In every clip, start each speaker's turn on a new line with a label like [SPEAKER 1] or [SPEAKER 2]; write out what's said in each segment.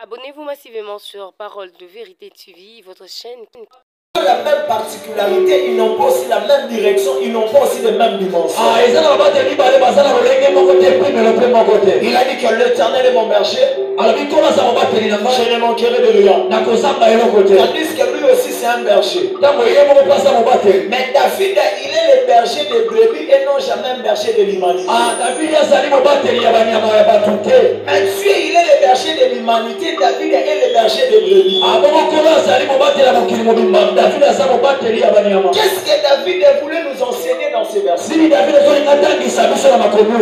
[SPEAKER 1] Abonnez-vous massivement sur Parole de Vérité TV, votre chaîne.
[SPEAKER 2] La même particularité, ils n'ont pas aussi la même direction, ils n'ont pas aussi les mêmes dimensions. Il a dit que l'Éternel est mon berger, je ne manquerai de rien. Tandis que lui aussi c'est un berger. Mais David, il est le berger des brebis et non jamais un berger de l'humanité. Mais Dieu, il est le berger de l'humanité, David est le berger des brebis. Qu'est-ce que David voulait nous enseigner dans ces versets?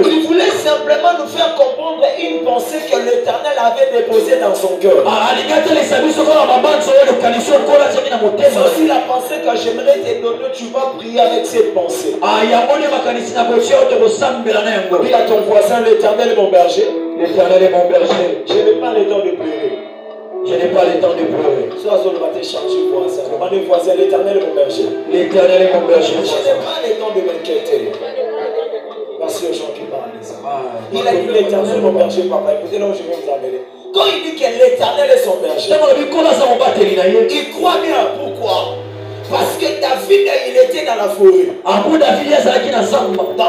[SPEAKER 2] Il voulait simplement nous faire comprendre une pensée que l'Éternel avait déposée dans son cœur. C'est aussi la pensée que j'aimerais te donner. Tu vas prier avec cette pensée. Dis à ton voisin, l'Éternel est mon berger. L'Éternel est mon berger. Je n'ai pas le temps de pleurer. Je n'ai pas le temps de pleurer. Soit on va te changer voisin. Demandez voisin, l'Éternel est mon berger. L'Éternel est mon berger. Je n'ai pas le temps de m'inquiéter. Merci aux gens qui parlent de ça. Il a dit l'Éternel est mon berger, papa. Écoutez là où je vais vous amener. Quand il dit que l'Éternel est son berger, il croit bien. Pourquoi? Parce que David, il était dans la forêt. Dans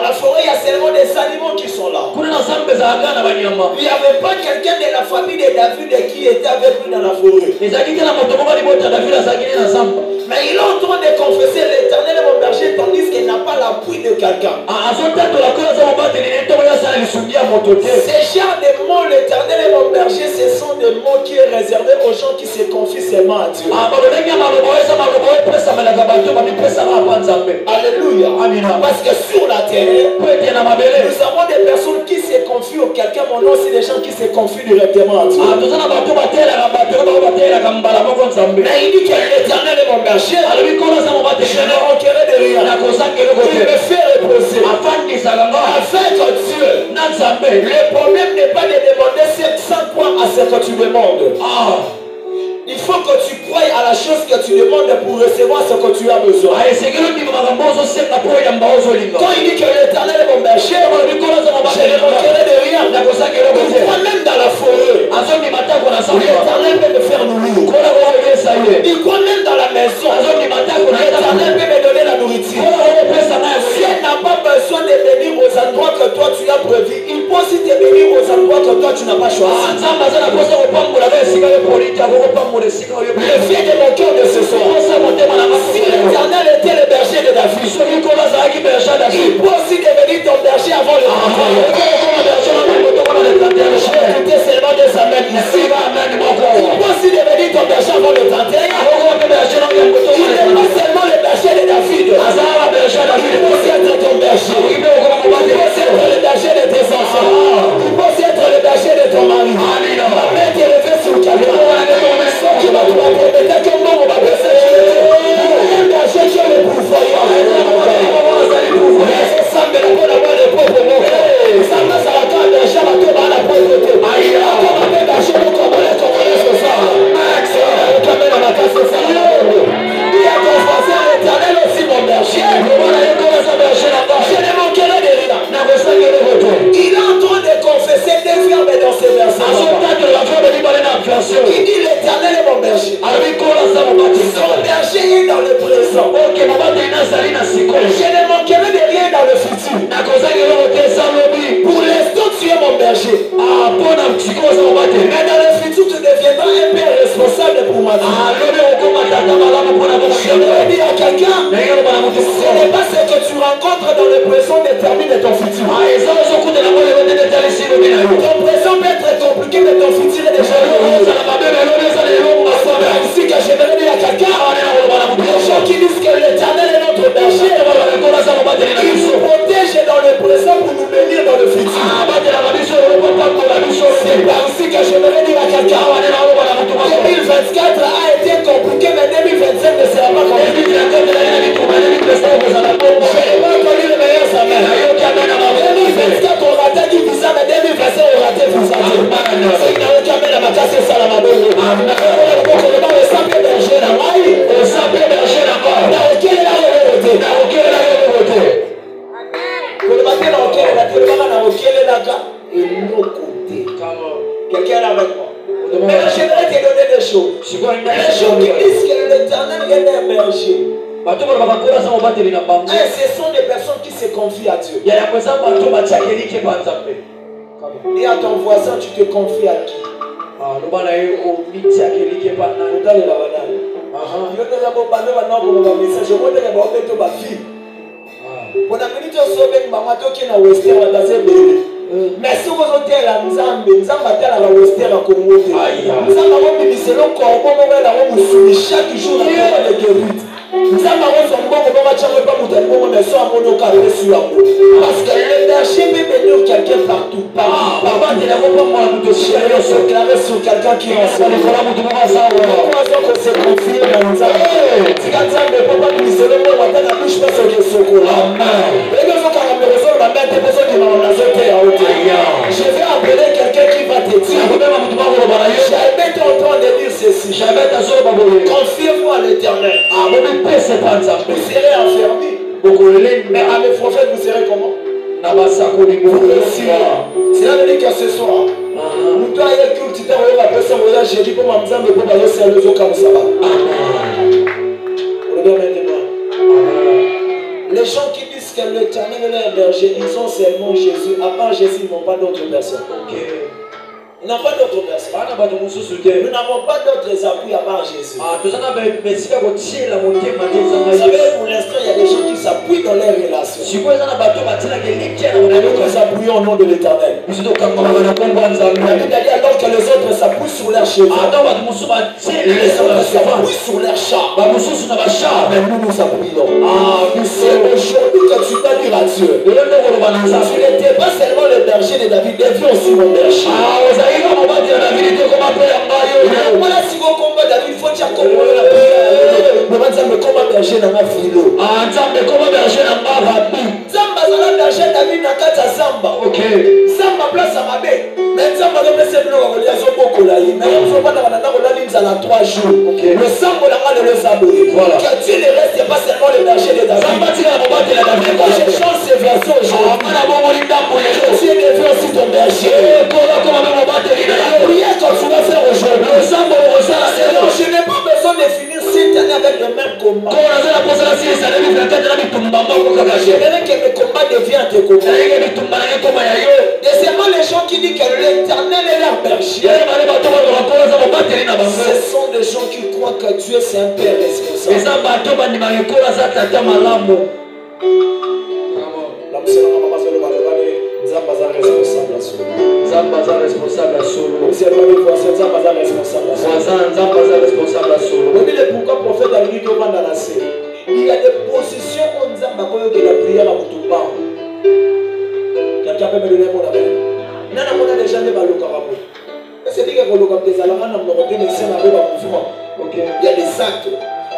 [SPEAKER 2] la forêt, il y a seulement des animaux qui sont là. Il n'y avait pas quelqu'un de la famille de David qui était avec lui dans la forêt. Mais il est en train de confesser l'Éternel est mon berger, tandis qu'il n'a pas l'appui de quelqu'un. Ces genres de mots, l'Éternel est mon berger, ce sont des mots qui sont réservés aux gens qui se confient seulement à Dieu. Alléluia. Parce que sur la terre, nous avons des personnes qui se confient à quelqu'un, mais aussi des gens qui se confient directement à Dieu. Mais il dit que l'Éternel est mon berger. Je ne manquerai de rien. Il me fait reposer. Afin que Dieu, le problème n'est pas de demander 700 points à ce que tu demandes. Il faut que tu croies à la chose que tu demandes pour recevoir ce que tu as besoin. Quand il dit que l'Éternel est mon berger, je ne manquerai de rien. Il croit même dans la forêt. L'Éternel peut me faire nourrir. Il croit même dans la maison. L'Éternel peut me donner la nourriture. Dieu n'a pas besoin de venir aux endroits que toi tu as prévu. Il peut aussi te venir aux endroits que toi tu n'as pas choisi. Le fier de mon cœur de ce soir, si l'Éternel était le berger de David, il peut aussi devenir ton berger avant le temps. Écoutez seulement des amens ici. Il peut aussi devenir ton berger avant le temps. Il n'est pas seulement le berger de David. Il peut aussi être ton berger. Il peut aussi être le berger de tes enfants. Il peut aussi être le berger de ton mari. La main t'est levée sur le cabine. Qui va te promettre que non, on va baisser. Un berger qui a le pouvoir. Ça me l'a pas d'avoir le propre mot. Ça me l'a pas d'avoir le berger à la pauvreté. Aïe, on va faire berger au Congolais, ce soir. Max, on va la casse au salaire. Il a confessé à l'Éternel aussi mon berger. Je ne manquerai de rien. Il est en train de confesser des verbes dans ses versets. Il dit l'Éternel est mon berger. Son berger est dans le présent. Je ne manquerai de rien dans le futur. Pour l'instant tu es mon berger. Mais dans le futur tu deviendras un père responsable pour ma vie. Je voudrais dire à quelqu'un, ce n'est pas ce que tu rencontres dans le présent détermine ton futur. Ton présent peut être compliqué, mais ton futur est déjà ainsi que j'aimerais dire à quelqu'un, les gens qui disent que l'Éternel est notre berger, il se protège dans le présent pour nous bénir dans le futur. C'est ainsi que j'aimerais dire à quelqu'un, 2024 a été compliqué, mais 2025 ne sera pas compliqué. Je n'ai pas connu le meilleur amen. 2024 on raté du visa, mais 2025 on raté visa. C'est dans le caméra, ma casse, c'est ça la mabonne. On va le saper berger, la maille. l'éternel est un berger. Et ce sont des personnes qui se confient à Dieu. Et à ton voisin, tu te confies à qui? Mais si vous êtes là, nous avons Western à Congo. Nous avons chaque jour à les guérir. Nous avons parce que le berger peut venir quelqu'un partout. Déclarer sur quelqu'un qui est en train de se confier dans nous. Je vais appeler quelqu'un qui va te dire. Jamais t'entends de dire ceci. Confiez-vous à l'éternel. Vous serez enfermé. Mais à mes prophètes, vous serez comment? Cela veut dire que ce soir, nous devons aller cultiver la personne. J'ai dit comment nous avons besoin de faire comme ça. Les gens qui disent que l'éternel est un berger, ils ont seulement Jésus. À part Jésus, ils n'ont pas d'autres personnes. Nous n'avons pas d'autres personnes. Nous n'avons pas d'autres appuis à part Jésus. Vous savez, pour l'instant, il y a des gens qui s'appuient dans leurs relations. Nous s'appuyons au nom de l'éternel. La Bible dit alors que les autres s'appuient sur leurs chevaux. Les autres s'appuient sur leurs chars. Mais nous nous appuyons. C'est aujourd'hui que tu dois dire à Dieu. Tu n'étais pas seulement le berger de David, David aussi mon berger. Voilà si vous combat David, il faut dire comment la mais comment berger dans ma philo. Zamba zala berger David na kata Zamba. Ok. Zamba place à ma bête. Mais Zamba doit laisser le nom de Zobokola. Mais il faut pas dans la 3 jours. Le Zamba n'a pas de le sabouer. Voilà. Que Dieu ne reste pas seulement le berger de David. Zamba tira mon bâti la David. Quand je change ces versions aujourd'hui. Dieu devient aussi ton berger. Prière quand tu vas faire aujourd'hui. Je n'ai pas besoin de finir cette année avec le même combat. J'aimerais que mes combats deviennent tes combats. Deuxièmement, les gens qui disent que l'éternel est leur berger. Ce sont des gens qui croient que Dieu c'est un père responsable. Zamba responsable à solo. Pourquoi le prophète a dit que il y a des positions où Nzamba koyo que la prière à Mutumba. Quelqu'un peut me donner mon avis. Nana mona déjà ne va le carabo. C'est dit que le carabo des alama n'a pas retenu c'est ma robe à mouvement. OK. Il y a des actes.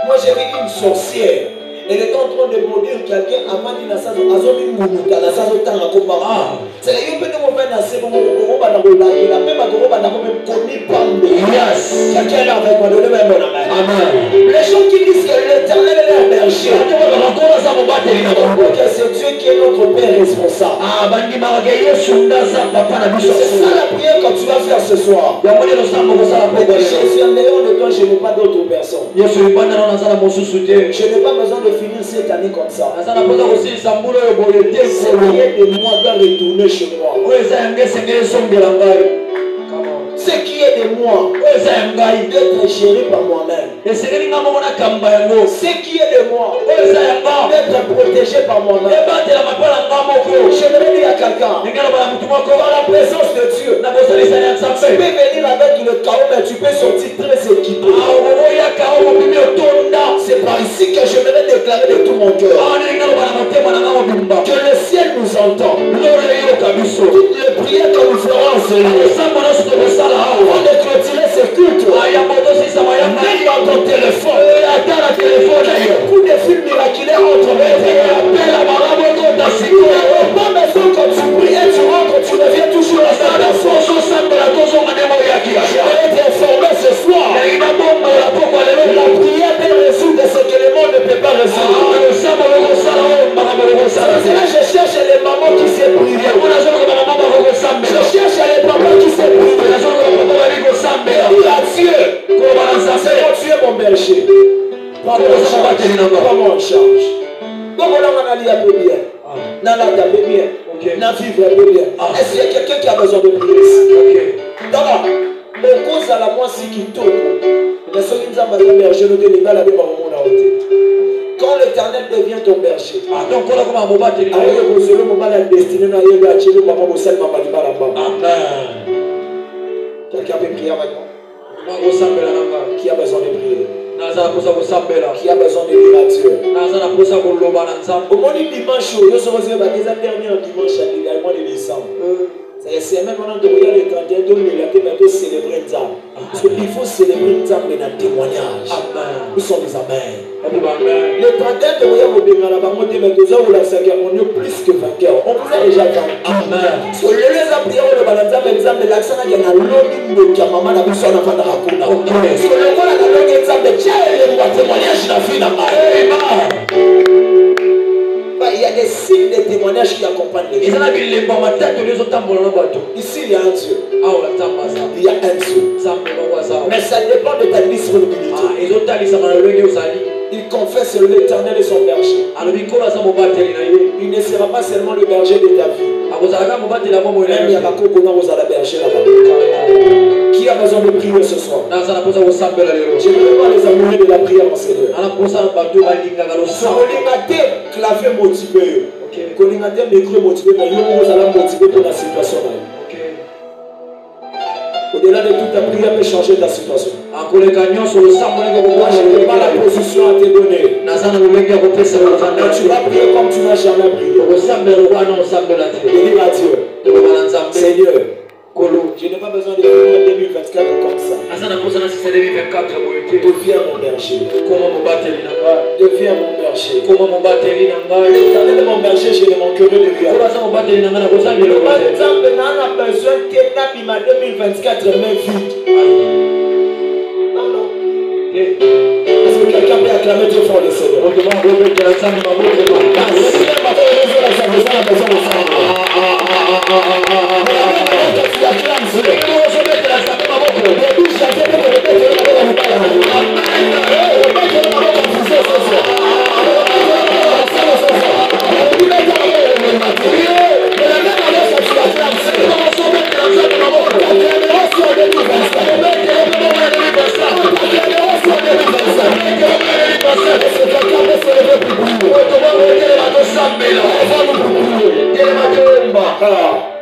[SPEAKER 2] Moi j'ai vu une sorcière. Elle est en train de maudire quelqu'un avant de naître. Azomi Moulouka, la salle de temps à Komara. C'est la yopé de mon père naissé, mon roba dans le lac. Il a même un roba dans le même commis pambé. Yes. Quelqu'un est avec moi, le même mon amen. Amen. Les gens qui disent que l'éternel est leur berger. C'est Dieu qui est notre père responsable. C'est ça la prière que tu vas faire ce soir. Jésus en dehors de toi, je n'ai pas d'autres personnes. Je n'ai pas besoin de finir cette année comme ça. Ce qui est de moi doit retourner chez moi. Ce qui est de moi d'être géré par moi-même. Ce qui est de moi d'être protégé par moi-même. J'aimerais dire à quelqu'un, dans la présence de Dieu, tu peux venir avec le chaos, mais tu peux sortir très équipé. C'est par ici que j'aimerais déclarer de tout mon cœur que le ciel nous entend. Toutes les prières que nous ferons en ce lieu, avant de clôturer ce culte, même dans ton téléphone, beaucoup de films miraculeux entre mes pas besoin quand tu pries et tu rentres, tu reviens toujours à ça. J'aimerais t'informer ce soir. La prière peut résoudre ce que le monde ne peut pas résoudre. Je cherche les mamans qui se prient. Je cherche les papas qui se Prends-moi en charge. Donc voilà, on a dit un peu bien. Nana un peu bien. N'a vivre un peu bien. Est-ce qu'il y a quelqu'un qui a besoin de prier ici? D'accord. On cause à la moi si qui tourne. Mais ceux qui nous ont besoin de berger, nous devons aller voir mon ôté. Quand l'Éternel devient ton berger, donc on a comme un moment de le moment de destiné à y aller le maman au sel maman liba là-bas. Amen. Quelqu'un peut prier avec moi? Qui a besoin de prier? Qui a besoin de lire à Dieu? Au moins le dimanche, je suis la dernière dimanche à mois de décembre. C'est même pendant que vous avez le 31 de célébrer Nzam. Parce qu'il faut célébrer Nzam dans le témoignage. Nous sommes des amens. Le 31 de on est plus que vainqueurs. On vous a déjà vaincu. Amen. Parce que les prières de Balanzam, l'exemple de l'accent, il y a un long de Kamama, la mission de la Rakuna. Parce que le roi a un long exemple de Tiens, il y a un témoignage dans la vie d'Amen. Il y a des signes de témoignage qui accompagnent les gens. Ici, il y a un Dieu. Il y a un Dieu. Mais ça dépend de ta disponibilité. Il confesse l'Éternel et son berger. Il ne sera pas seulement le berger de ta vie. Même il y a la berger là-bas. Qui a besoin de prier ce soir? Je veux voir les amoureux de la prière en Seigneur. Clavier motivé. Colingate micro motivé, mais vous allez motiver pour la situation. Au-delà de toute ta prière peut changer ta situation. Moi, je n'ai pas la position à te donner. Mais tu vas prier comme tu n'as jamais prié. Et dis à Dieu, Seigneur, je n'ai pas besoin de vivre 2024 comme ça. Deviens mon berger. Deviens mon berger. L'Éternel est mon berger, je ne manquerai de rien. Par exemple, on a besoin que ma 2024 main vide. Non, non. Est-ce que quelqu'un peut acclamer très fort le Seigneur? Ah.